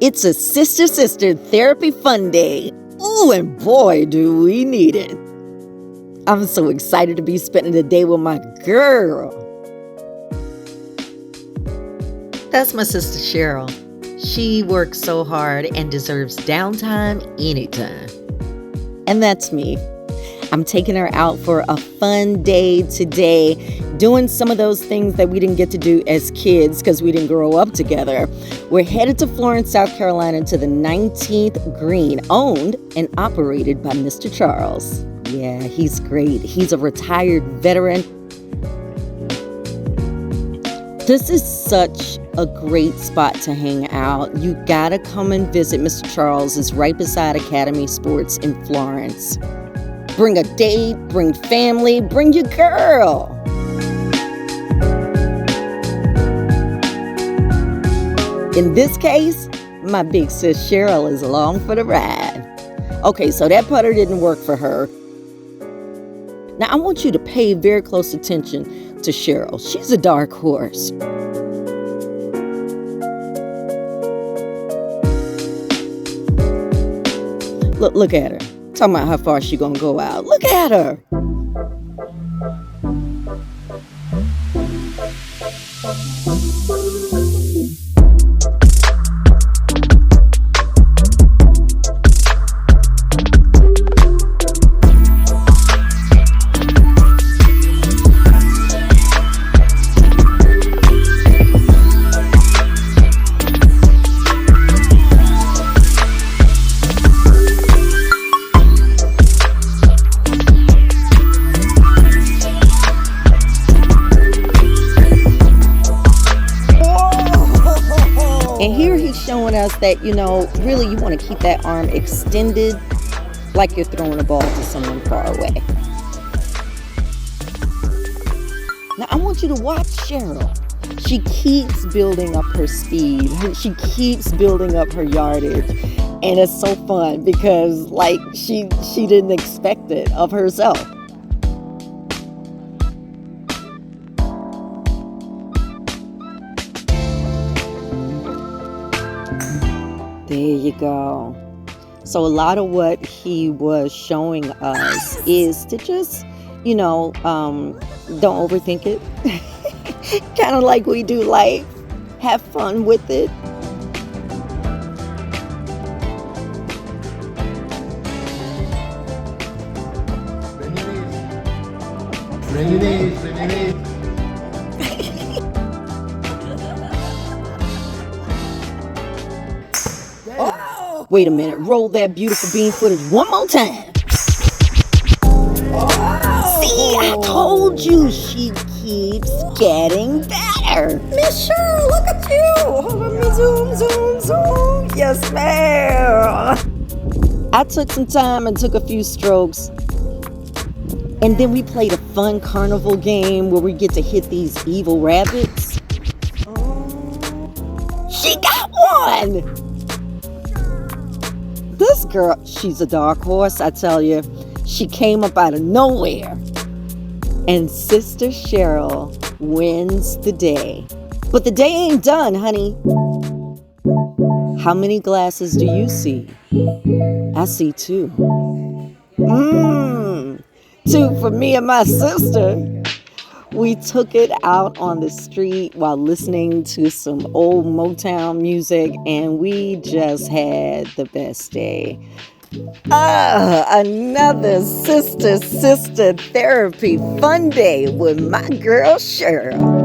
It's a sister therapy fun day. Ooh, and boy, do we need it. I'm so excited to be spending the day with my girl. That's my sister Sheryl. She works so hard and deserves downtime anytime. And that's me. I'm taking her out for a fun day today, doing some of those things that we didn't get to do as kids because we didn't grow up together. We're headed to Florence, South Carolina to the 19th Green, owned and operated by Mr. Charles. Yeah, he's great. He's a retired veteran. This is such a great spot to hang out. You gotta come and visit Mr. Charles. It's right beside Academy Sports in Florence. Bring a date, bring family, bring your girl. In this case, my big sis Sheryl is along for the ride. Okay, so that putter didn't work for her. Now I want you to pay very close attention to Sheryl. She's a dark horse. Look at her. Talking about how far she gonna go out. Look at her. And here he's showing us that, really you want to keep that arm extended like you're throwing a ball to someone far away. Now I want you to watch Sheryl. She keeps building up her speed. She keeps building up her yardage. And it's so fun because she didn't expect it of herself. There you go. So a lot of what he was showing us is to just, don't overthink it. Kind of like we do life. Have fun with it. Bring your knees. Wait a minute, roll that beautiful bean footage one more time. See, I told you she keeps getting better. Miss Sheryl, look at you. Let me zoom. Yes, ma'am. I took some time and took a few strokes. And then we played a fun carnival game where we get to hit these evil rabbits. She got one! This girl, she's a dark horse, I tell you. She came up out of nowhere. And Sister Sheryl wins the day. But the day ain't done, honey. How many glasses do you see? I see 2. 2 for me and my sister. We took it out on the street while listening to some old Motown music, and we just had the best day. Another sister therapy fun day with my girl Sheryl.